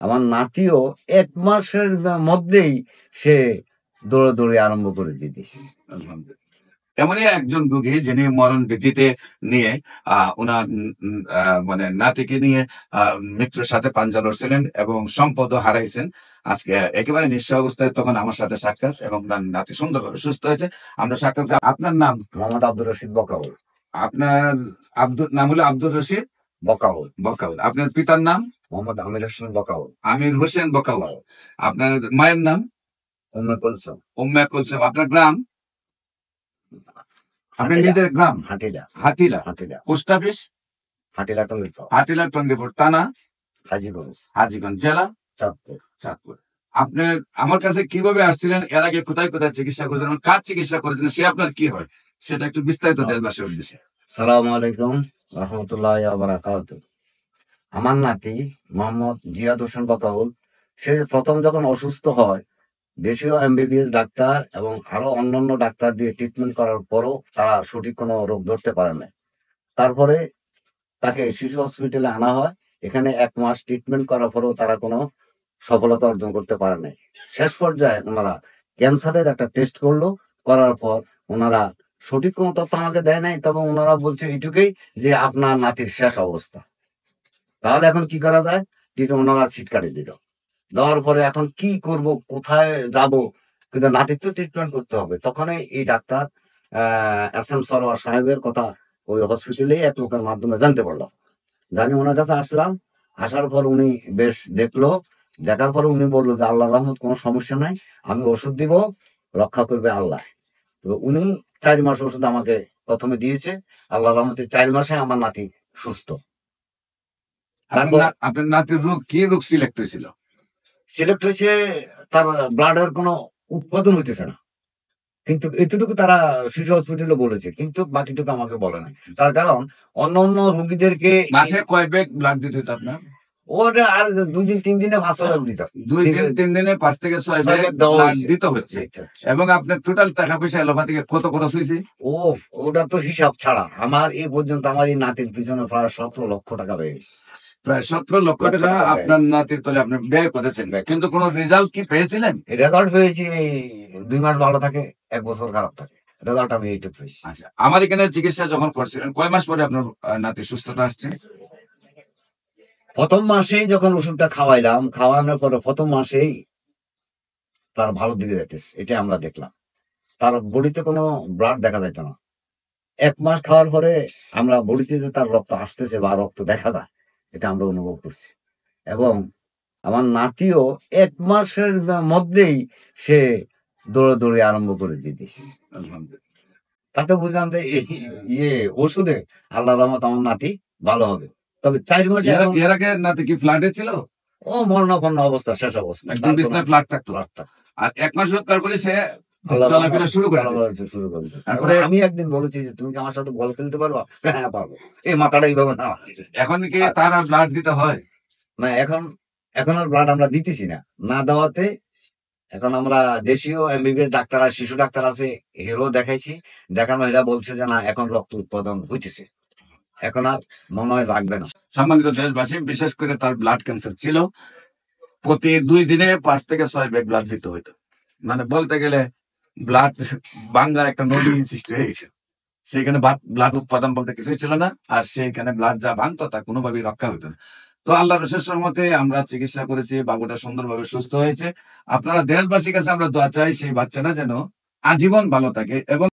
আমার নাতিও ১ মাসের মধ্যেই সে দৌড়াদৌড়ি আরম্ভ করে দিয়েছে। আলহামদুলিল্লাহ। এমনই একজন রোগী যিনি মরণ ভীতিতে নিয়ে উনার মানে নাতিকে নিয়ে মৃত্যুর সাথে পাঞ্জা লড়ছিলেন এবং সম্পদও হারাইছেন। আজকে একেবারে নিঃস্ব অবস্থায় তখন আমার সাথে সাক্ষাৎ এবং নাতি সুন্দরভাবে সুস্থ হয়েছে। আমরা সাক্ষাৎ। আপনার নাম? মোহাম্মদ আব্দুর রশিদ বকাউল। আপনার নাম হলো আব্দুর রশিদ বকাউল। বকাউল। আপনার পিতার নাম? মোহাম্মদ আমির হোসেন বকাউল। আমির হোসেন বকাউল। আপনার মায়ের নাম? উম্মে কুলসুম। উম্মে কুলসুম। আপনার গ্রাম? আপনার নিজের গ্রাম? হাটিলা। হাতিলা। হাটিলা। Post office? হাটিলা টঙ্গীপুর। হাতিলা টঙ্গীপুর। থানা? হাজীগঞ্জ। হাজীগঞ্জ। জেলা? চাঁদপুর। চাঁদপুর। আপনার আমার কাছে কিভাবে আসছিলেন? এর আগে কোথায় কোথায় চিকিৎসা করেছেন? কার চিকিৎসা করেছেন? সে আপনার কি হয় সেটা একটু বিস্তারিত দেশবাসীর উদ্দেশ্যে। আসসালামু আলাইকুম রাহমাতুল্লাহি ওয়া বারাকাতুহু। আমার নাতি মোহাম্মদ জিয়াদ হোসেন বকাউল, সে প্রথম যখন অসুস্থ হয়, দেশীয় এমবিবিএস ডাক্তার এবং আরো অন্যান্য ডাক্তার দিয়ে ট্রিটমেন্ট করার পরও তারা সঠিক কোনো রোগ ধরতে পারে না। তারপরে তাকে শিশু হসপিটালে আনা হয়। এখানে 1 মাস ট্রিটমেন্ট করার পরেও তারা কোনো সফলতা অর্জন করতে পারে নাই। শেষ পর্যায়ে ওনারা ক্যান্সারের একটা টেস্ট করলো, করার পর ওনারা সঠিক কোনো তথ্য আমাকে দেয় নাই, তবে ওনারা বলছে এইটুকুই যে আপনার নাতির শেষ অবস্থা। তাহলে এখন কি করা যায়? ওনারা সিট কাটি দিল। দেওয়ার পরে এখন কি করব, কোথায় যাব? কিন্তু নাতির তো ট্রিটমেন্ট করতে হবে। তখনই এই ডাক্তার এস এম সরোয়ার সাহেবের কথা ওই হসপিটালেই এক লোকের মাধ্যমে জানতে পারলাম। জানি ওনার কাছে আসলাম। আসার পর উনি বেশ দেখলো। দেখার পরে উনি বললো যে আল্লাহর রহমত কোনো সমস্যা নাই, আমি ওষুধ দিব, রক্ষা করবে আল্লাহ। তো উনি 4 মাস ওষুধ আমাকে প্রথমে দিয়েছে। আল্লাহর রহমতে 4 মাসে আমার নাতি সুস্থ। আপনার নাতির রোগ কি রোগ সিলেক্ট হয়েছিল? সিলেক্ট হয়েছে তার ব্লাডের কোনো উৎপাদন হইতেছে না, কিন্তু এতটুকু তারা শিশু হসপিটালে বলেছে, কিন্তু বাকিটুকু আমাকে বলে নাই। তার কারণ অন্য অন্য রোগীদেরকে মাসে কয় ব্যাগ ব্লাড দিতে হতো আপনার? ওটা আর 2 দিন 3 দিনে 5 ব্যাগ দিত। 2 দিন 3 দিনে 5 থেকে 6 ব্যাগ ব্লাড দিতে হচ্ছে। এবং আপনার টোটাল টাকা পয়সা এলোপাতিকে কত খরচ হয়েছে? ওটা তো হিসাব ছাড়া আমার এই পর্যন্ত আমার এই নাতির পিছনে প্রায় 17 লক্ষ টাকা ব্যয় হয়েছে। প্রায় 17 লক্ষ টাকা আপনার নাতির তলে আপনি ব্যয় করেছেন, কিন্তু কোনো রেজাল্ট কি পেয়েছিলেন? রেজাল্ট পেয়েছি 2 মাস ভালো থাকে, 1 বছর খারাপ থাকে। রেজাল্ট আমি এইটুকু পেয়েছি। আচ্ছা, আমার এখানে চিকিৎসা যখন করছিলেন কয় মাস পরে আপনার নাতি সুস্থতা আসছে? প্রথম মাসেই যখন ওষুধটা খাওয়াইলাম, খাওয়ানোর পরে প্রথম মাসেই তার ভালো দিকে যাইতেছে, এটা আমরা দেখলাম। তার বডিতে কোনো ব্লাড দেখা যাইত না। 1 মাস খাওয়ার পরে আমরা বডিতে যে তার রক্ত আসতেছে বা রক্ত দেখা যায়, এটা আমরা অনুভব করছি। এবং আমার নাতিও 1 মাসের মধ্যেই সে দৌড়াদৌড়ি আরম্ভ করে দিয়েছে। আলহামদুলিল্লাহ। তাতে বুঝলাম যে ওষুধে আল্লাহর রহমত আমার নাতি ভালো হবে। তবে 4 মাস এর আগে নাতি কি ফ্ল্যাটে ছিল? ও মরণাপন্ন অবস্থা, শেষ অবস্থা। একদম বিছানায় ফ্ল্যাট থাকতো। আর 1 মাস তারপরে সে চলাফেরা শুরু করে দিয়েছে। তারপরে আমি একদিন বলেছি যে তুমি কি আমার সাথে বল খেলতে পারবা? হ্যাঁ পারবো। এই মাথাটা এইভাবে না। এখন কি তার আর ব্লাড দিতে হয় না? এখন আর ব্লাড আমরা দিতেছি না। না দেওয়াতে এখন আমরা দেশীয় এমবিবিএস ডাক্তার আর শিশু ডাক্তার আছে, হেরো দেখাইছি। দেখানো এরা বলছে যে না, এখন রক্ত উৎপাদন হইতেছে, এখন আর মনে হয় লাগবে না। সম্মানিত দেশবাসী, বিশেষ করে তার ব্লাড ক্যান্সার ছিল। প্রতি 2 দিনে 5 থেকে 6 ব্যাগ ব্লাড দিতে হইতো। মানে বলতে গেলে ব্লাড বাঙ্গার একটা নদী সৃষ্টি হয়ে গেছে। সেখানে ব্লাড উৎপাদন বলতে কিছুই ছিল না, আর সেইখানে ব্লাড যা ভাঙতো তা কোনোভাবেই রক্ষা হইতো না। তো আল্লাহর বিশেষ রহমতে আমরা চিকিৎসা করেছি, বাবুটা সুন্দরভাবে সুস্থ হয়েছে। আপনারা দেশবাসীর কাছে আমরা দোয়া চাই সেই বাচ্চাটা যেন আজীবন ভালো থাকে এবং